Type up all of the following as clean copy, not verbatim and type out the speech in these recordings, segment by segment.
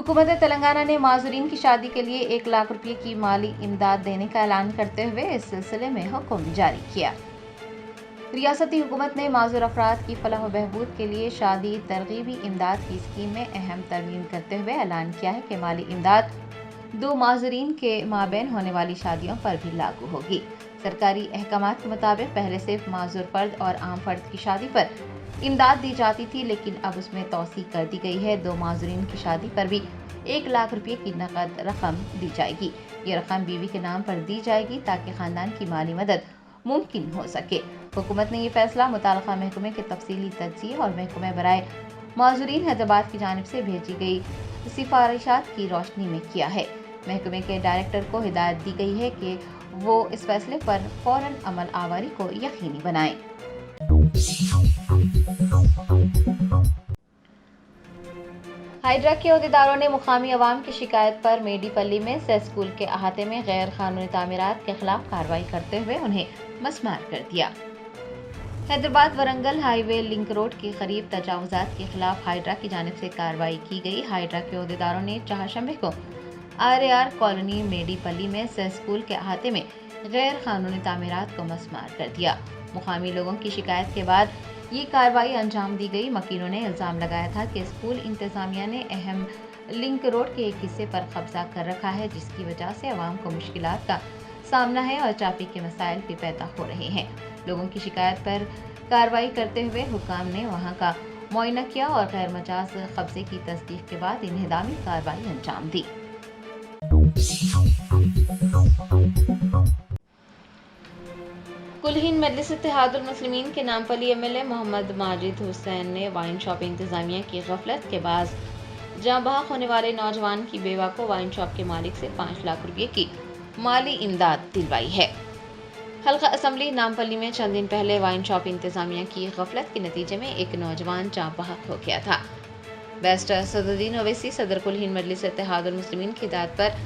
हुकूमत तेलंगाना ने माजूरीन की शादी के लिए 1 लाख रुपये की माली इमदाद देने का ऐलान करते हुए इस सिलसिले में हुक्म जारी किया। रियासती हुकूमत ने माजूर अफराद की फलाह व बहबूद के लिए शादी तरगीबी इमदाद की स्कीम में अहम तरमीम करते हुए ऐलान किया है कि माली इमदाद 2 माजूरीन के माबैन होने वाली शादियों पर भी लागू होगी। सरकारी अहकामात के मुताबिक पहले सिर्फ माजूर फर्द और आम फर्द की शादी पर इमदाद दी जाती थी, लेकिन अब उसमें तौसी कर दी गई है। 2 माजूरीन की शादी पर भी 1 लाख रुपये की नकद रकम दी जाएगी। ये रकम बीवी के नाम पर दी जाएगी ताकि खानदान की माली मदद मुमकिन हो सके। हुकूमत ने ये फैसला मुताल्लिका महकमे के तफसीली तज्ज़िया और महकमे बराए माजूरीन हैदराबाद की जानिब से भेजी गई सिफारिशात की रोशनी में किया है। महकमे के डायरेक्टर को हिदायत दी गई है कि वो इस फैसले पर फौरन अमल आवारी को यकीनी बनाएं। हाइड्रा के अहदेदारों ने मुकामी अवाम की शिकायत पर मेडीपल्ली में से स्कूल के अहाते में गैर कानूनी तामीरात के खिलाफ कार्रवाई करते हुए उन्हें मसमार कर दिया। Hyderabad Warangal highway link road के करीब तजावुजात के खिलाफ हाइड्रा की जानिब से कार्रवाई की गई। हाइड्रा के अहदेदारों ने चहाशंबे को RAR कॉलोनी मेडीपल्ली में से स्कूल के अहाते में गैर कानूनी तामीरात को मसमार कर दिया। मुकामी लोगों की शिकायत के बाद ये कार्रवाई अंजाम दी गई। मकीनों ने इल्ज़ाम लगाया था कि स्कूल इंतजामिया ने अहम लिंक रोड के एक हिस्से पर कब्जा कर रखा है, जिसकी वजह से अवाम को मुश्किलात का सामना है और ट्रैफिक के मसाइल भी पैदा हो रहे हैं। लोगों की शिकायत पर कार्रवाई करते हुए हुक्काम ने वहां का मुआयना किया और गैर मजाज कब्जे की तस्दीक के बाद इन्हिदामी कार्रवाई अंजाम दी। कुल हिंद मजलिस इत्तेहादुल मुस्लिमीन के नामपली MLA मोहम्मद माजिद हुसैन ने वाइन शॉप इंतजामिया की गफलत के बाद जाँ बहक होने वाले नौजवान की बेवा को वाइन शॉप के मालिक से 5 लाख रुपये की माली इमदाद दिलवाई है। हल्का असम्बली नामपल्ली में चंद दिन पहले वाइन शॉप इंतजामिया की गफलत के नतीजे में एक नौजवान जाँ बहक हो गया था। बैरिस्टर सदरुद्दीन ओवैसी सदर कुल हिंद मजलिस इत्तेहादुल मुस्लिमीन की हिदायत पर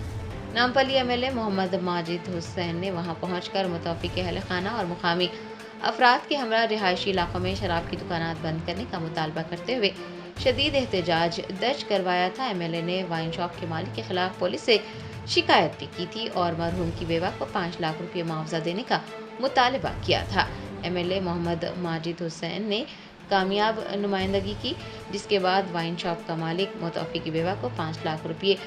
नामपल्ली MLA मोहम्मद माजिद हुसैन ने वहां पहुंचकर मुतवफ़्फ़िक़ अहल खाना और मुकामी अफराद के हमरा रिहायशी इलाकों में शराब की दुकानात बंद करने का मुतालबा करते हुए शदीद एहतजाज दर्ज करवाया था। MLA ने वाइन शॉप के मालिक के खिलाफ पुलिस से शिकायत भी की थी और मरहूम की बेवा को 5 लाख रुपये मुआवजा देने का मुतालबा किया था। MLA मोहम्मद माजिद हुसैन ने कामयाब नुमाइंदगी की, जिसके बाद वाइन शॉप का मालिक मुतवफ़्फ़ी की बेवा को 5 लाख रुपये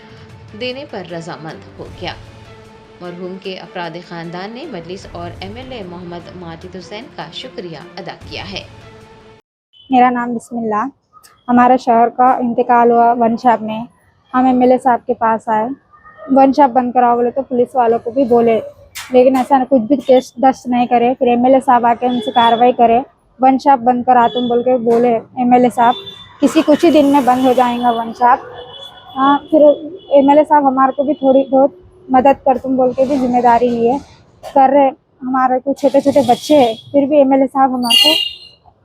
देने पर रजामंद हो गया। मरहूम के अफराद खानदान ने मजलिस और MLA मोहम्मद माजिद हुसैन का शुक्रिया अदा किया है। मेरा नाम बिस्मिल्लाह। हमारे शहर का इंतकाल हुआ वन शॉप में। हम MLA साहब के पास आए, वन शॉप बंद कराओ बोले तो पुलिस वालों को भी बोले, लेकिन ऐसा कुछ भी केस दर्ज नहीं करे। फिर MLA साहब आके उनसे कार्रवाई करे, वन शॉप बंद करा तुम बोल के बोले MLA साहब किसी कुछ ही दिन में बंद हो जाएगा वन शॉप। हाँ, फिर MLA साहब हमारे को भी थोड़ी बहुत मदद कर तुम बोल के भी जिम्मेदारी लिए कर रहे। हमारे को छोटे छोटे बच्चे हैं, फिर भी MLA साहब हमारे को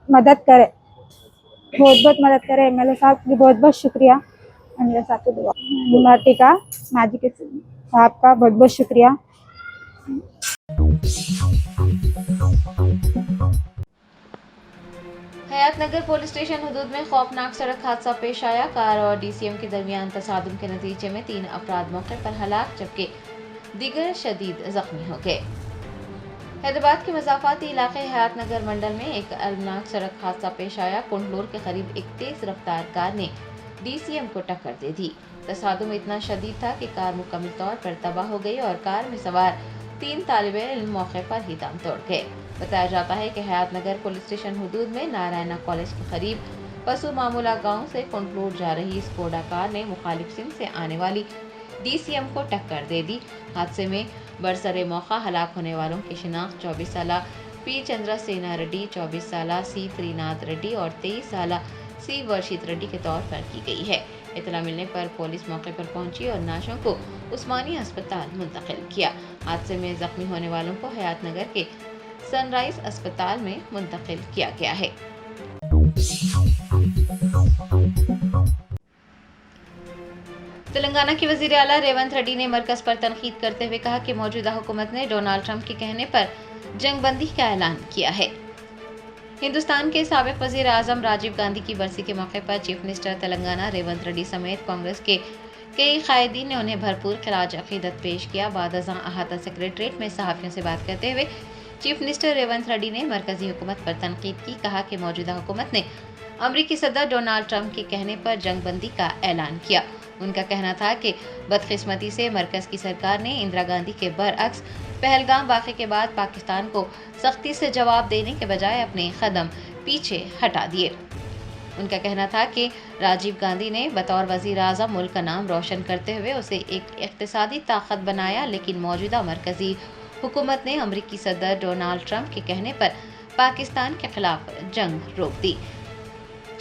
मदद करे, बहुत बहुत मदद करे। MLA साहब की बहुत बहुत शुक्रिया। MLA साहब की दुआ इमरती का माजिद साहब का बहुत बहुत शुक्रिया। हयातनगर पुलिस स्टेशन हदूद में खौफनाक सड़क हादसा पेश आया। कार और DCM के दरमियान तसादुम के नतीजे में 3 अफराद मौके पर हलाक जबकि दीगर शदीद जख्मी हो गए। हैदराबाद के मज़ाफ़ाती इलाके हयातनगर मंडल में एक अलमनाक सड़क हादसा पेश आया। कुंडलोर के करीब एक तेज रफ्तार कार ने DCM को टक्कर दे दी। तसादुम इतना शदीद था कि कार मुकम्मल तौर पर तबाह हो गई और कार में सवार 3 तालिबे इल्म मौके पर ही दम तोड़ गए। बताया जाता है कि हयातनगर पुलिस स्टेशन हदूद में नारायणा कॉलेज के करीब पसू मामूला गांव से कुंडलोर जा रही स्कोडा कार ने मुखालिफ सिंध से आने वाली DCM को टक्कर दे दी। हादसे में बरसरे मौका हलाक होने वालों की शिनाख्त 24 साला P चंद्रसेना रेड्डी, 24 साला C त्रिनाथ रेड्डी और 23 साला C वर्षित रेड्डी के तौर पर की गई है। इतला मिलने पर पुलिस मौके पर पहुंची और नाशों को उस्मानिया अस्पताल मुंतकिल किया। हादसे में जख्मी होने वालों को हयातनगर के सनराइज अस्पताल में मुंतकिल किया गया है। तेलंगाना के वजीर आला रेवंत रेड्डी ने मरकज पर तनकीद करते हुए कहा कि मौजूदा हुकूमत ने डोनाल्ड ट्रंप के कहने पर जंगबंदी का ऐलान किया है। हिंदुस्तान के साबिक वजीर आजम राजीव गांधी की बरसी के मौके पर चीफ मिनिस्टर तेलंगाना रेवंत रेड्डी समेत कांग्रेस के कई कायदीन ने उन्हें भरपूर खराज अकीदत पेश किया। बाद अज़ां अहाता सेक्रेटरीट में सहाफ़ियों से बात करते हुए चीफ मिनिस्टर रेवंत रेड्डी ने मरकजी हुकूमत पर तनकीद की। कहा कि मौजूदा हुकूमत ने अमरीकी सदर डोनाल्ड ट्रंप के कहने पर जंग बंदी का ऐलान किया। उनका कहना था कि बदकिस्मती से मरकज़ की सरकार ने इंदिरा गांधी के बरअक्स पहलगाम वाक़े के बाद पाकिस्तान को सख्ती से जवाब देने के बजाय अपने कदम पीछे हटा दिए। उनका कहना था कि राजीव गांधी ने बतौर वज़ीर आज़म मुल्क का नाम रोशन करते हुए उसे एक इक़्तिसादी ताकत बनाया, लेकिन मौजूदा मरकज़ी हुकूमत ने अमरीकी सदर डोनाल्ड ट्रंप के कहने पर पाकिस्तान के खिलाफ जंग रोक दी।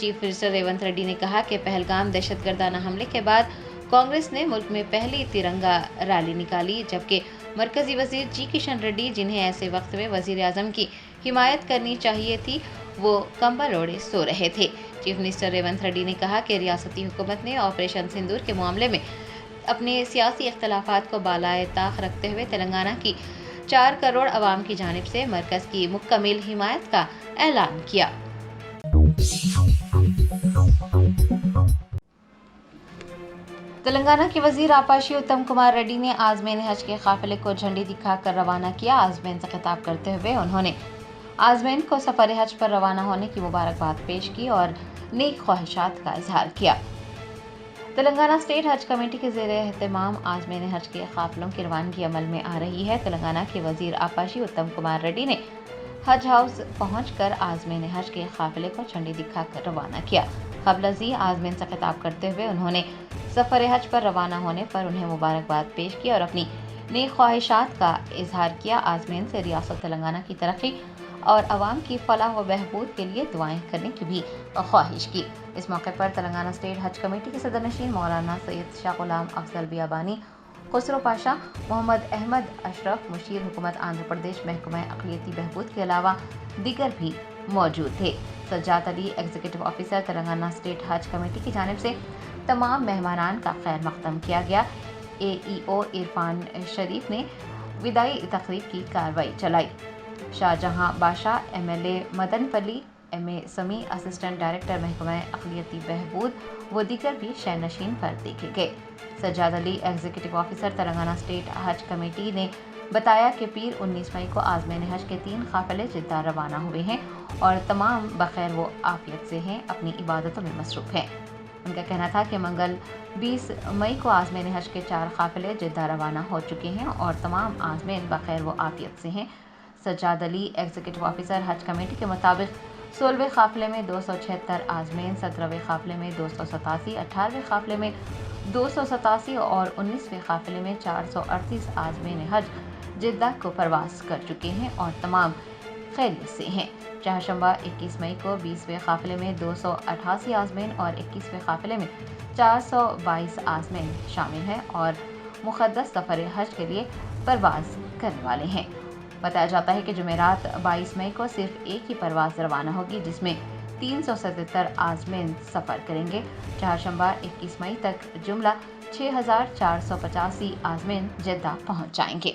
चीफ मिनिस्टर रेवंत रेड्डी ने कहा कि पहलगाम दहशतगर्दाना हमले के बाद कांग्रेस ने मुल्क में पहली तिरंगा रैली निकाली, जबकि मरकजी वजीर जी किशन रेड्डी, जिन्हें ऐसे वक्त में वजीर आजम की हिमायत करनी चाहिए थी, वो कंबल ओढ़े सो रहे थे। चीफ मिनिस्टर रेवंत रेड्डी ने कहा कि रियासती हुकूमत ने ऑपरेशन सिंदूर के मामले में अपने सियासी इख्तलाफात को बालाए ताक रखते हुए तेलंगाना की 4 करोड़ अवाम की जानिब से मरकज़ की मुकम्मल हिमायत का ऐलान किया। तेलंगाना के वजीर आपाशी उत्तम कुमार रेड्डी ने आज़मीन हज के काफिले को झंडी दिखाकर रवाना किया। आज़मीन से खिताब करते हुए उन्होंने आज़मीन को सफ़र हज पर रवाना होने की मुबारकबाद पेश की और नेक ख्वाहिशात का इजहार किया। तेलंगाना स्टेट हज कमेटी के ज़ेरे एहतमाम आज़मीन हज के काफिलों की रवानगी अमल में आ रही है। तेलंगाना के वजीर आपाशी उत्तम कुमार रेड्डी ने हज हाउस पहुंचकर आज़मीन हज के काफिले को झंडी दिखाकर रवाना किया। क़ब्ल आज़मीन से खिताब करते हुए उन्होंने सफ़र हज पर रवाना होने पर उन्हें मुबारकबाद पेश की और अपनी नेक ख्वाहिशात का इजहार किया। आज़मीन से रियासत तेलंगाना की तरक्की और अवाम की फलाह व बहबूद के लिए दुआएं करने की भी ख्वाहिश की। इस मौके पर तेलंगाना स्टेट हज कमेटी के सदर नशीन मौलाना सैयद शाह गुलाम अफजल बियाबानी, खुसरो पाशा, मोहम्मद अहमद अशरफ, मुशीर हुकूमत आंध्र प्रदेश, महकमा अक़लियती बहबूद के अलावा दीगर भी मौजूद थे। Sajjad Ali, executive officer Telangana state हज कमेटी की जानिब से तमाम मेहमानान का खैर मक़दम किया गया। AEO इरफान शरीफ ने विदाई तकरीब की कार्रवाई चलाई। शाहजहां बादशाह, MLA मदनपल्ली, MA समी, असिस्टेंट डायरेक्टर महकमा अक़लियती बहबूद व दीगर भी शहनशीन पर देखे गए। Sajjad Ali, executive officer Telangana state हज कमेटी ने बताया कि पीर 19 मई को आज़मीन हज के 3 काफिले जिद्दा रवाना हुए हैं और तमाम बखैर व आफियत से हैं, अपनी इबादतों में मसरूफ़ हैं। उनका कहना था कि मंगल 20 मई को आज़मीन हज के 4 काफिले जिद्दा रवाना हो चुके हैं और तमाम आज़मीन बखैर व आफियत से हैं। सज्जाद अली, एग्जीक्यूटिव ऑफिसर हज कमेटी के मुताबिक 16वें काफिले में 276 आज़मीन, 17वें काफिले में 287, 18वें काफिले में 287 और 19वें काफिले में 438 आज़मीन हज जिद्दा को परवास कर चुके हैं और तमाम खैरियत से हैं। चारशंबा 21 मई को 20वें काफिले में 288 आज़मीन और 21वें काफिले में 422 आज़मीन शामिल हैं और मुक़द्दस सफ़र हज के लिए परवाज़ करने वाले हैं। बताया जाता है कि जुमेरात 22 मई को सिर्फ एक ही परवाज़ रवाना होगी, जिसमें 377 आज़मीन सफ़र करेंगे। चारशंबा 21 मई तक जुमला 6485 आज़मीन जिद्दा पहुँच जाएंगे।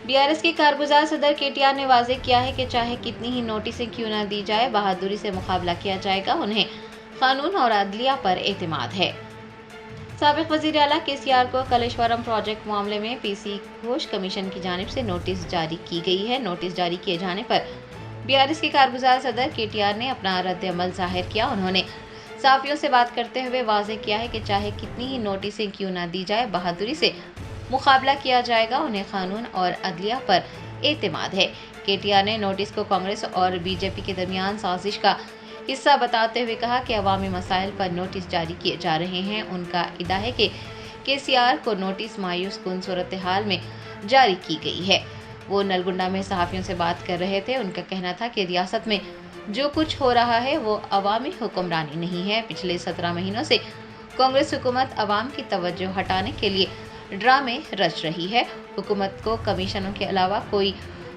BRS के कारगुजार सदर KTR ने वाज़े किया है कि चाहे कितनी ही नोटिसें क्यों न दी जाए, बहादुरी से मुकाबला किया जाएगा। उन्हें कानून और अदलिया पर एतमाद है। साबिक़ वज़ीर आला KCR को कलेश्वरम प्रोजेक्ट मामले में PC घोष कमीशन की जानिब से नोटिस जारी की गई है। नोटिस जारी किए जाने पर BRS के कारगुजार सदर KTR ने अपना रद्द-ए-अमल ज़ाहिर किया। उन्होंने साफ़ियों से बात करते हुए वाज़े किया है कि चाहे कितनी ही नोटिसें क्यों न दी जाए, बहादुरी से मुकाबला किया जाएगा। उन्हें कानून और अदलिया पर एतमाद है। KTR ने नोटिस को कांग्रेस और BJP के दरमियान साजिश का हिस्सा बताते हुए कहा कि अवामी मसाइल पर नोटिस जारी किए जा रहे हैं। उनका इदा है कि KCR को नोटिस मायूस कुन सूरत हाल में जारी की गई है। वो नलगुंडा में सहाफ़ियों से बात कर रहे थे। उनका कहना था कि रियासत में जो कुछ हो रहा है वो अवामी हुक्मरानी नहीं है। पिछले 17 महीनों से कांग्रेस हुकूमत अवाम की तवज्जो हटाने के लिए ड्रामे रच रही है। हुकूमत को कमीशनों के अलावा कोई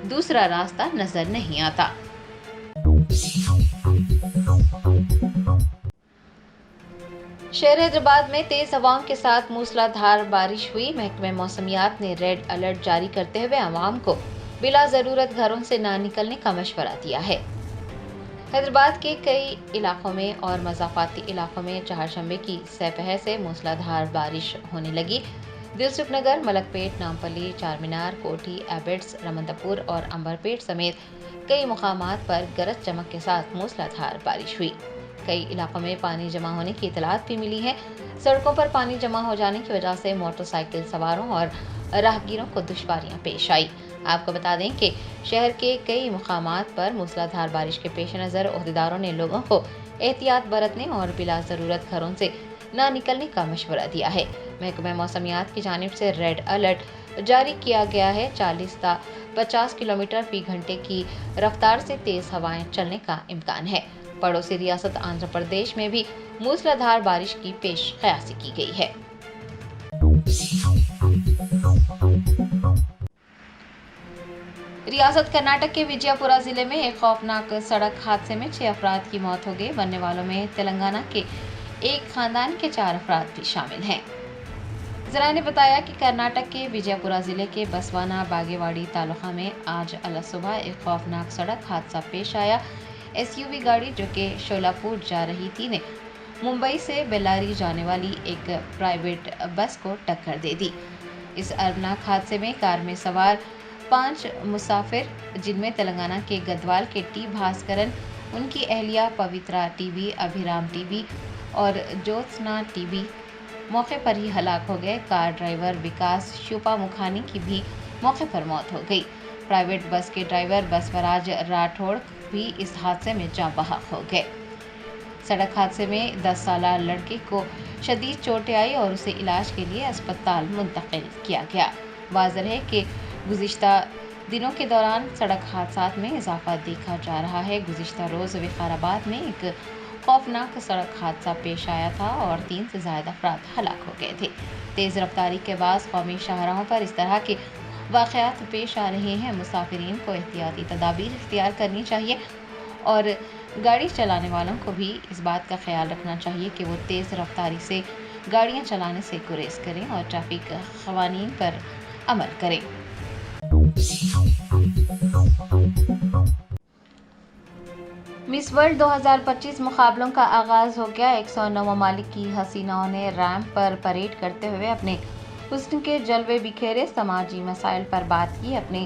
दूसरा रास्ता नजर नहीं आता। शहर हैदराबाद में तेज हवाओं के साथ मूसलाधार बारिश हुई। महकमे मौसमियात ने रेड अलर्ट जारी करते हुए आवाम को बिला ज़रूरत घरों से ना निकलने का मशवरा दिया है। حیدرآباد کے کئی علاقوں میں اور مضافاتی علاقوں میں چہارشنبے کی سپہر سے موسلادھار بارش ہونے لگی۔ دلسکھ نگر، ملک پیٹ، نامپلی، چارمینار، کوٹھی، ایبٹس، رمندپور اور امبرپیٹ سمیت کئی مقامات پر گرج چمک کے ساتھ موسلادھار بارش ہوئی۔ کئی علاقوں میں پانی جمع ہونے کی اطلاعات بھی ملی ہیں۔ سڑکوں پر پانی جمع ہو جانے کی وجہ سے موٹر سائیکل سواروں اور راہگیروں کو دشواریاں پیش آئی۔ آپ کو بتا دیں کہ شہر کے کئی مقامات پر موسلادھار بارش کے پیش نظر عہدیداروں نے لوگوں کو احتیاط برتنے اور بلا ضرورت گھروں سے نہ نکلنے کا مشورہ دیا ہے۔ محکمہ موسمیات کی جانب سے ریڈ الرٹ جاری کیا گیا ہے۔ 40 تا 50 کلومیٹر فی گھنٹے کی رفتار سے تیز ہوائیں چلنے کا امکان ہے۔ پڑوسی ریاست آندھرا پردیش میں بھی موسلادھار بارش کی پیش قیاسی کی گئی ہے۔ ریاست کرناٹک کے وجے پورہ ضلع میں ایک خوفناک سڑک حادثے میں 6 افراد کی موت ہو گئی۔ مرنے والوں میں تلنگانہ کے ایک خاندان کے 4 افراد بھی شامل ہیں۔ ذرائع نے بتایا کہ کرناٹک کے وجے پورہ ضلع کے بسوانا باگیواڑی تعلقہ میں آج الصبح ایک خوفناک سڑک حادثہ پیش آیا۔ SUV گاڑی جو کہ شولاپور جا رہی تھی نے ممبئی سے بیلاری جانے والی ایک پرائیویٹ بس کو ٹکر دے دی۔ اس ارناک حادثے میں کار میں سوار 5 مسافر، جن میں تلنگانہ کے گدوال کے ٹی بھاسکرن، ان کی اہلیہ پوترا ٹی بی، ابھیرام ٹی بی اور جوتسنا ٹی بی موقع پر ہی ہلاک ہو گئے۔ کار ڈرائیور وکاس شوپا مکھانی کی بھی موقع پر موت ہو گئی۔ پرائیویٹ بس کے ڈرائیور بسوراج راٹھوڑ بھی اس حادثے میں جاں بحق ہو گئے۔ سڑک حادثے میں 10 سالہ لڑکے کو شدید چوٹیں آئی اور اسے علاج کے لیے اسپتال منتقل کیا گیا۔ واضح ہے کہ گزشتہ دنوں کے دوران سڑک حادثات میں اضافہ دیکھا جا رہا ہے۔ گزشتہ روز وقار آباد میں ایک خوفناک سڑک حادثہ پیش آیا تھا اور 3 سے زائد افراد ہلاک ہو گئے تھے۔ تیز رفتاری کے باعث قومی شاہراہوں پر اس طرح کے واقعات پیش آ رہے ہیں۔ مسافرین کو احتیاطی تدابیر اختیار کرنی چاہیے اور گاڑی چلانے والوں کو بھی اس بات کا خیال رکھنا چاہیے کہ وہ تیز رفتاری سے گاڑیاں چلانے سے گریز کریں اور ٹریفک قوانین پر عمل کریں۔ مس ورلڈ 2025 مقابلوں کا آغاز ہو گیا۔ 109 ممالک کی حسیناؤں نے ریمپ پر پریڈ کرتے ہوئے اپنے حسن کے جلوے بکھیرے، سماجی مسائل پر بات کی، اپنے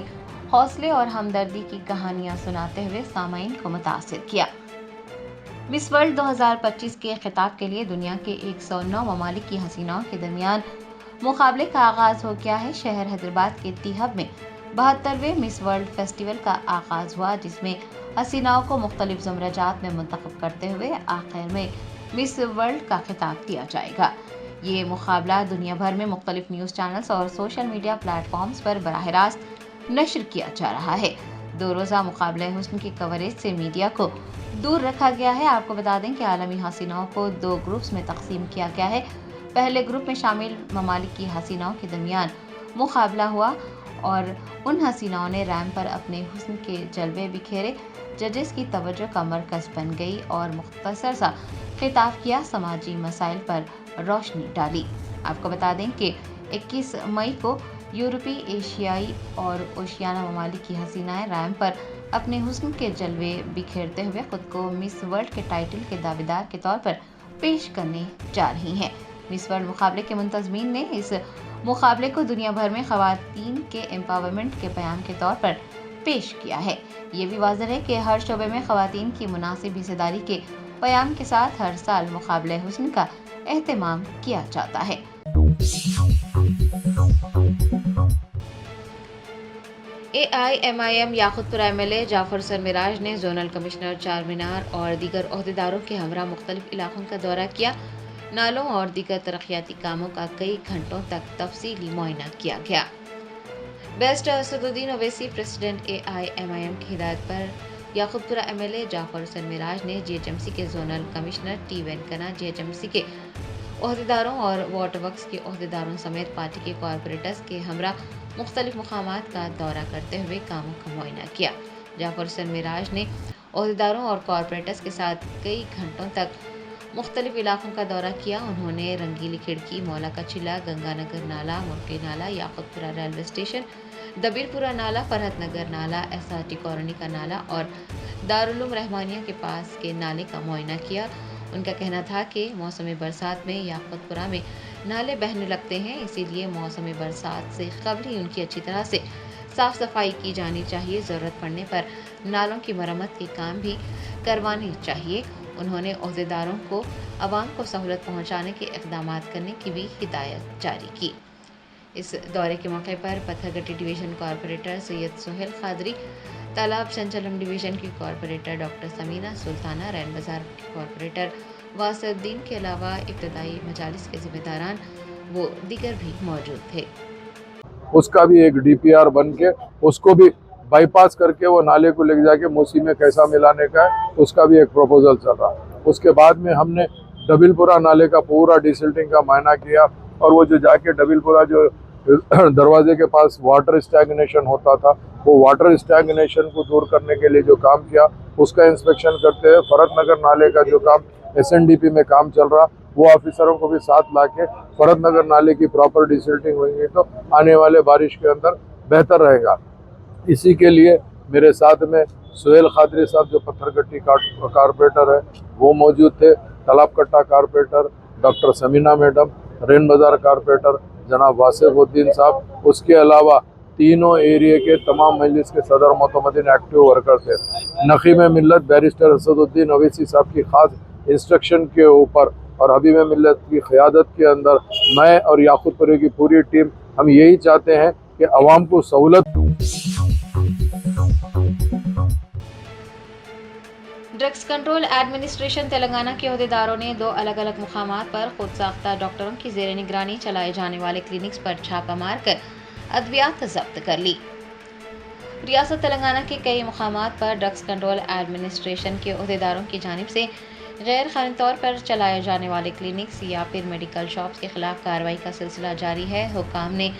حوصلے اور ہمدردی کی کہانیاں سناتے ہوئے سامعین کو متاثر کیا۔ مس ورلڈ 2025 کے خطاب کے لیے دنیا کے 109 ممالک کی حسیناؤں کے درمیان مقابلے کا آغاز ہو گیا ہے۔ شہر حیدرآباد کے ٹی ہب میں 72ویں مس ورلڈ فیسٹیول کا آغاز ہوا، جس میں حسیناؤں کو مختلف زمرجات میں منتخب کرتے ہوئے آخر میں مس ورلڈ کا خطاب دیا جائے گا۔ یہ مقابلہ دنیا بھر میں مختلف نیوز چینلز اور سوشل میڈیا پلیٹ فارمز پر براہ راست نشر کیا جا رہا ہے۔ 2 روزہ مقابلہ حسن کی کوریج سے میڈیا کو دور رکھا گیا ہے۔ آپ کو بتا دیں کہ عالمی حسیناؤں کو 2 گروپس میں تقسیم کیا گیا ہے۔ پہلے گروپ میں شامل ممالک کی حسیناؤں کے درمیان مقابلہ ہوا اور ان حسیناؤں نے ریمپ پر اپنے حسن کے جلوے بکھیرے، ججز کی توجہ کا مرکز بن گئی اور مختصر سا خطاب کیا، سماجی مسائل پر روشنی ڈالی۔ آپ کو بتا دیں کہ 21 مئی کو یورپی، ایشیائی اور اوشیانہ ممالک کی حسینائیں ریمپ پر اپنے حسن کے جلوے بکھیرتے ہوئے خود کو مس ورلڈ کے ٹائٹل کے دعویدار کے طور پر پیش کرنے جا رہی ہیں۔ مس ورلڈ مقابلے کے منتظمین نے اس مقابلے کو دنیا بھر میں خواتین کے امپاورمنٹ کے پیام کے طور پر پیش کیا ہے۔ یہ بھی واضح ہے کہ ہر شعبے میں خواتین کی مناسب حصہ داری کے پیام کے ساتھ ہر سال مقابلہ حسن کا اہتمام کیا جاتا ہے۔ AIMIM یاقوت پورہ MLA جعفر سرمراج نے زونل کمشنر چارمینار اور دیگر عہدیداروں کے ہمراہ مختلف علاقوں کا دورہ کیا۔ نالوں اور دیگر ترقیاتی کاموں کا کئی گھنٹوں تک تفصیلی معائنہ کیا گیا۔ Best Asaduddin Owaisi president AIMIM کی ہدایت پر یاقوت پورہ MLA جعفر سرمراج نے GHMC کے zonal commissioner T Venkanna, GHMC کے عہدیداروں اور واٹر ورکس کے عہدیداروں سمیت پارٹی کے کارپوریٹرز کے ہمراہ مختلف مقامات کا دورہ کرتے ہوئے کاموں کا معائنہ کیا۔ جعفر سرمراج نے عہدیداروں اور کارپوریٹرز کے ساتھ کئی گھنٹوں تک मुख्तलिफ इलाकों का दौरा किया। उन्होंने रंगीली खिड़की, मौला का चिला, गंगा नगर नाला, मुर्गी नाला, याकुतपुरा रेलवे स्टेशन, दबीरपुरा नाला, फरहत नगर नाला, SRT कॉलोनी का नाला और दारुल रहमानिया के पास के नाले का मुआयना किया। उनका कहना था कि मौसम बरसात में याकुतपुरा में नाले बहने लगते हैं, इसीलिए मौसम बरसात से कबल ही उनकी अच्छी तरह से साफ सफाई की जानी चाहिए। ज़रूरत पड़ने पर नालों की मरम्मत के काम भी करवाने चाहिए। उन्होंने ओहदेदारों को आवाम को सहूलत पहुंचाने के इक़दाम करने की भी हिदायत जारी की। इस दौरे के मौके पर पत्थरगट्टी डिवीज़न कॉरपोरेटर सैयद सोहेल खादरी, तालाब संचलम डिवीज़न की कॉरपोरेटर डॉक्टर समीना सुल्ताना, रैन बाज़ार की कॉरपोरेटर वासुद्दीन के अलावा इब्तदाई मजालिस के ज़िम्मेदारान वो दीगर भी मौजूद थे। उसका भी एक DPR बन के उसको भी बाईपास करके वो नाले को लेके जाके मूसी में कैसा मिलाने का है, उसका भी एक प्रपोजल चल रहा है। उसके बाद में हमने डबिलपुरा नाले का पूरा डिसिल्टिंग का मायना किया और वो जो जाके डबिलपुरा जो दरवाजे के पास वाटर स्टैग्नेशन होता था, वो वाटर स्टैग्नेशन को दूर करने के लिए जो काम किया उसका इंस्पेक्शन करते हैं। फरहत नगर नाले का जो काम SNDP में काम चल रहा, वो ऑफिसरों को भी साथ लाके फरहत नगर नाले की प्रॉपर डिसिल्टिंग होगी तो आने वाले बारिश के अंदर बेहतर रहेगा। इसी के लिए मेरे साथ में सोहेल खादरी साहब जो पत्थरगट्टी कारपोरेटर है वो मौजूद थे, Talab Katta corporator doctor Samina madam, Rein Bazar corporator जनाब वासिफुद्दीन साहब, उसके अलावा तीनों एरिया के तमाम मजलिस के सदर मोतमदीन एक्टिव वर्कर थे। नकीब मिल्लत बैरिस्टर असदुद्दीन अवैसी साहब की खास इंस्ट्रक्शन के ऊपर और हबीब मिल्लत की क़यादत के अंदर मैं और याकुतपुरे की पूरी टीम हम यही चाहते हैं कि अवाम को सहूलत। ड्रग्स कंट्रोल एडमिनिस्ट्रेशन तेलंगाना के अहदेदारों ने 2 अलग अलग मुकामात पर खुद साख्ता डॉक्टरों की ज़ेर निगरानी चलाए जाने वाले क्लिनिक्स पर छापा मारकर अद्वियात जब्त कर ली। रियासत तेलंगाना के कई मुकामात पर ड्रग्स कंट्रोल एडमिनिस्ट्रेशन के अहदेदारों की जानिब से गैर कानूनी तौर पर चलाए जाने वाले क्लिनिक्स या फिर मेडिकल शॉप्स के खिलाफ कार्रवाई का सिलसिला जारी है। हुक्काम ने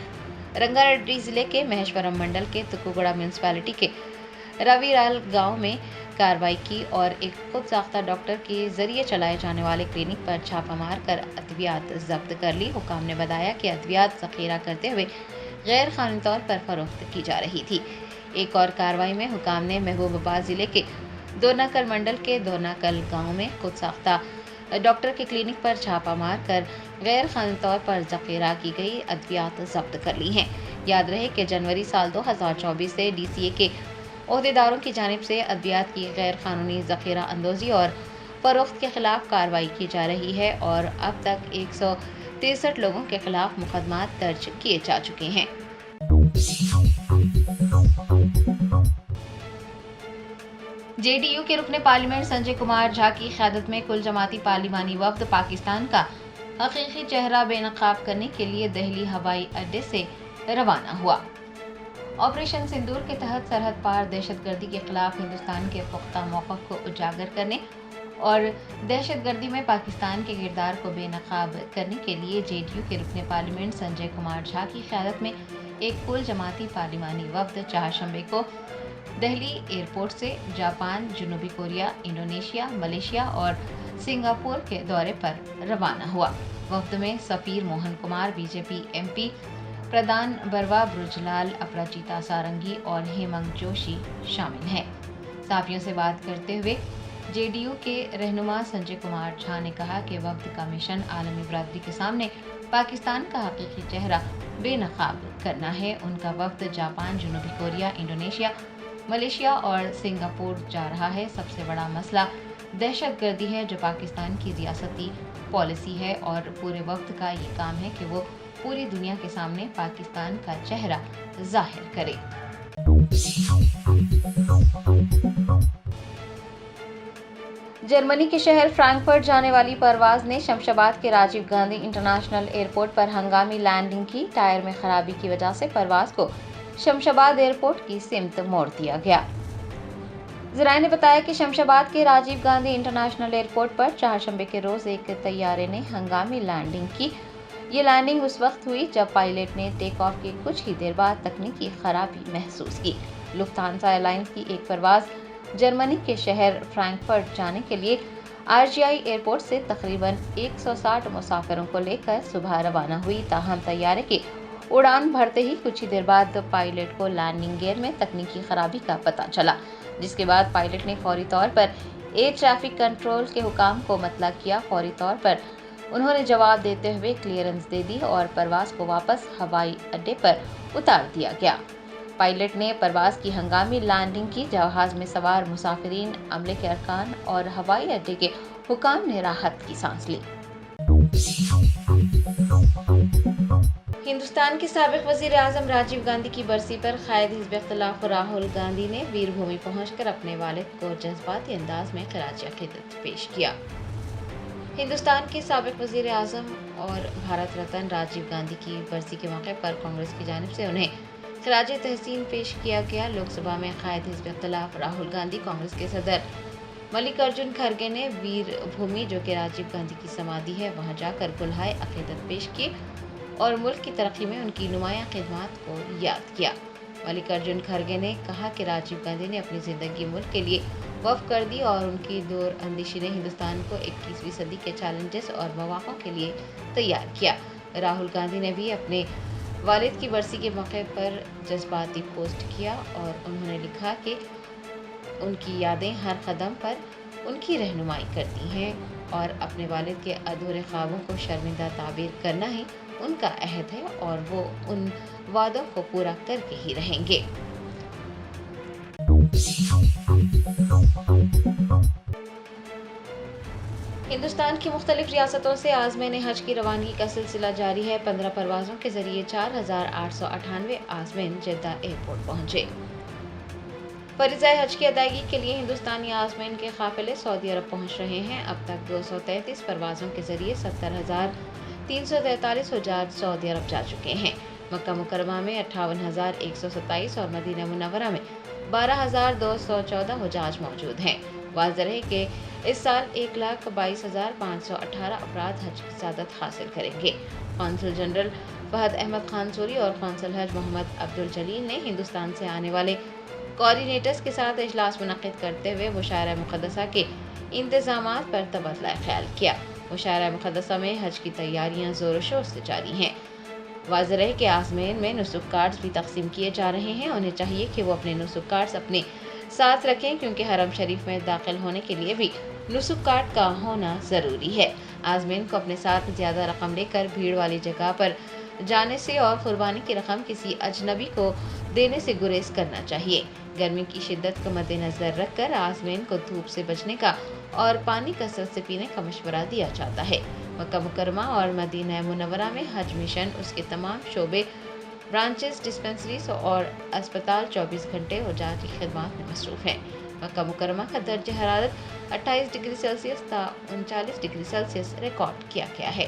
रंगारेड्डी ज़िले के महेश्वरम मंडल के तुकुगुड़ा म्यूनसिपालिटी के रविराल गांव में कार्रवाई की और एक खुद साख्ता डॉक्टर के जरिए चलाए जाने वाले क्लिनिक पर छापा मार कर अद्वियात जब्त कर ली। हुक्काम ने बताया कि अद्वियात ज़ख़ीरा करते हुए गैर कानूनी तौर पर फरोख्त की जा रही थी। एक और कार्रवाई में हुक्काम ने महबूबाबाद ज़िले के दोनाकल मंडल के दोनाकल गांव में खुद साख्ता डॉक्टर के क्लिनिक पर छापा मार कर गैर कानूनी तौर पर ज़ख़ीरा की गई अद्वियात जब्त कर ली हैं। याद रहे कि जनवरी साल 2024 से DCA के ओहदेदारों की जानिब से अद्वियात की गैर कानूनी ज़ख़ीरा अंदोज़ी और फ़रोख्त के खिलाफ कार्रवाई की जा रही है और अब तक 163 लोगों के खिलाफ मुकदमात दर्ज किए जा चुके हैं। JDU के रुकने पार्लियामेंट संजय कुमार झा की क़यादत में कुल जमाती पार्लिमानी वफ़द पाकिस्तान का हकीकी चेहरा बेनकाब करने के लिए दिल्ली हवाई अड्डे से रवाना हुआ। ऑपरेशन सिंदूर के तहत सरहद पार दहशतगर्दी के खिलाफ हिंदुस्तान के पुख्ता मौक़िफ़ को उजागर करने और दहशतगर्दी में पाकिस्तान के किरदार को बेनकाब करने के लिए JDU के रुकने पार्लियामेंट संजय कुमार झा की क़यादत में एक कुल जमाती पार्लिमानी वफ़द चारशंबे को दिल्ली एयरपोर्ट से जापान, जनूबी कोरिया, इंडोनेशिया, मलेशिया और सिंगापुर के दौरे पर रवाना हुआ। वफ़द में सफ़ीर मोहन कुमार, BJP MP प्रधान बरवा ब्रुजलाल, अपराजिता सारंगी और हेमंत जोशी शामिल हैं। साफियों से बात करते हुए JDU के रहनुमा संजय कुमार झा ने कहा कि वफ़द का मिशन आलमी बरादरी के सामने पाकिस्तान का हकीकी चेहरा बेनकाब करना है। उनका वफ़द जापान, जनूबी कोरिया, इंडोनेशिया, मलेशिया और सिंगापुर जा रहा है। सबसे बड़ा मसला दहशतगर्दी है जो पाकिस्तान की रियासती पॉलिसी है और पूरे वक़्त का ये काम है कि वो पूरी दुनिया के सामने पाकिस्तान का चेहरा जाहिर करे। जर्मनी के शहर फ्रैंकफर्ट जाने वाली परवाज ने शमशाबाद के राजीव गांधी इंटरनेशनल एयरपोर्ट पर हंगामी लैंडिंग की। टायर में खराबी की वजह से परवाज को शमशाबाद एयरपोर्ट की सिमत मोड़ दिया गया। ज़राए ने बताया कि शमशाबाद के राजीव गांधी इंटरनेशनल एयरपोर्ट पर चारशंबे के रोज़ एक तैयारे ने हंगामी लैंडिंग की। ये लैंडिंग उस वक्त हुई जब पायलट ने टेक ऑफ के कुछ ही देर बाद तकनीकी खराबी महसूस की। लुफ्तांसा एयरलाइंस की एक परवाज़ जर्मनी के शहर फ्रैंकफर्ट जाने के लिए RGI एयरपोर्ट से तकरीबन 160 मुसाफिरों को लेकर सुबह रवाना हुई, ताहम तैयारे की उड़ान भरते ही कुछ ही देर बाद पायलट को लैंडिंग गियर में तकनीकी खराबी का पता चला, जिसके बाद पायलट ने फौरी तौर पर एयर ट्रैफिक कंट्रोल के हुकाम को मतला किया। फौरी तौर पर उन्होंने जवाब देते हुए क्लियरेंस दे दी और परवाज को वापस हवाई अड्डे पर उतार दिया गया। पायलट ने परवाज की हंगामी लैंडिंग की। जहाज में सवार मुसाफिरीन, अमले के अरकान और हवाई अड्डे के हुकाम ने राहत की सांस ली। हिंदुस्तान के साबिक वजीर आजम राजीव गांधी की बरसी पर कायद हिज़्ब इख्तिलाफ राहुल गांधी ने वीरभूमि पहुंचकर अपने वालिद को जज्बाती अंदाज में खराज अक़ीदत पेश किया। हिंदुस्तान के साबिक वजीर आजम और भारत रत्न राजीव गांधी की बरसी के मौके पर कांग्रेस की जानिब से उन्हें खराज तहसीन पेश किया गया। लोकसभा में कायद हिज़्ब इख्तिलाफ राहुल गांधी, कांग्रेस के सदर मल्लिकार्जुन खड़गे ने वीरभूमि, जो कि राजीव गांधी की समाधि है, वहां जाकर गुलहाए अक़ीदत पेश की और मुल्क की तरक्की में उनकी नुमायां खिदमत को याद किया। मल्लिकार्जुन खड़गे ने कहा कि राजीव गांधी ने अपनी ज़िंदगी मुल्क के लिए वक्फ कर दी और उनकी दूर अंदेशी ने हिंदुस्तान को 21वीं सदी के चैलेंजेस और मौक़ों के लिए तैयार किया। राहुल गांधी ने भी अपने वालिद की बरसी के मौके पर जज्बाती पोस्ट किया और उन्होंने लिखा कि उनकी यादें हर कदम पर उनकी रहनुमाई करती हैं और अपने वालिद के अधूरे ख्वाबों को शर्मिंदा ताबीर करना ही उनका अहद है और वो उन वादों को पूरा करके ही रहेंगे। हिंदुस्तान की मुख्तलिफ रियासतों से आज़मीन हज की रवानगी का सिलसिला जारी है। 15 परवाज़ों के जरिए 4898 आज़मीन जिद्दा एयरपोर्ट पहुंचे। फरीज़ा हज की अदायगी के लिए हिंदुस्तानी आज़मीन के काफ़िले सऊदी अरब पहुंच रहे हैं। अब तक 233 परवाज़ों के जरिए 70,343 हुज्जाज सऊदी अरब जा चुके हैं। मक्का मुकर्रमा में 58,127 और मदीना मुनव्वरा में 12,214 हुज्जाज मौजूद हैं। वाज़ेह है कि इस साल 1,22,518 अफराद हज की सआदत हासिल करेंगे। कौंसल जनरल फहद अहमद खानसूरी और कौंसल हज मोहम्मद अब्दुल जलील ने हिंदुस्तान से आने वाले कोऑर्डिनेटर्स के साथ इजलास मुनक़िद करते हुए मुशायरा मुक़द्दसा के इंतज़ामात पर तबादला ख्याल किया। मुशायरा मुक़द्दसा में हज की तैयारियां ज़ोर शोर से जारी हैं। वाज़ेह है कि आज़मीन में नुसुक कार्ड्स भी तक़सीम किए जा रहे हैं। उन्हें चाहिए कि वो अपने नुसुक कार्ड्स अपने साथ रखें, क्योंकि हरम शरीफ में दाखिल होने के लिए भी नुसुक कार्ड का होना ज़रूरी है। आज़मीन को अपने साथ ज़्यादा रकम लेकर भीड़ वाली जगह पर जाने से और कुर्बानी की रकम किसी अजनबी को देने से गुरेज करना चाहिए। गर्मी की शिद्दत को मद्देनज़र रखकर आज़मीन को धूप से बचने का और पानी कसरत से पीने का मशवरा दिया जाता है। मक्का मुकर्रमा और मदीना मुनव्वरा में हज मिशन, उसके तमाम शोबे, ब्रांचेस, डिस्पेंसरीज और अस्पताल 24 घंटे हुज्जाज की खिदमत में मसरूफ़ हैं। मक्का मुकर्रमा का दर्ज हरारत 28 डिग्री सेल्सियस था 39 डिग्री सेल्सियस रिकॉर्ड किया गया है।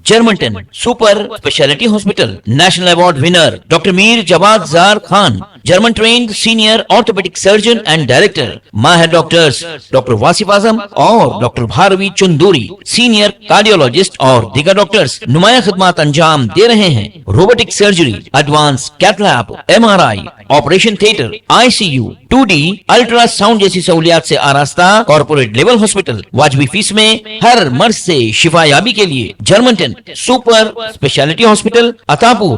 Germanten super speciality hospital, national award winner doctor Mir Jawad Zar Khan, German trained senior orthopaedic surgeon and director, माहिर डॉक्टर्स डॉक्टर वासिफ आजम और doctor Bharavi Chunduri, senior cardiologist और दीगर डॉक्टर्स नुमाया खिदमत अंजाम दे रहे हैं। Robotic surgery, advance cath lab, MRI, operation theatre, ICU, 2D ultrasound जैसी सहूलियात से आरास्ता कॉर्पोरेट लेवल हॉस्पिटल। वाजबी फीस में हर मर्ज से शिफायाबी के लिए Germanton super speciality hospital, Attapur.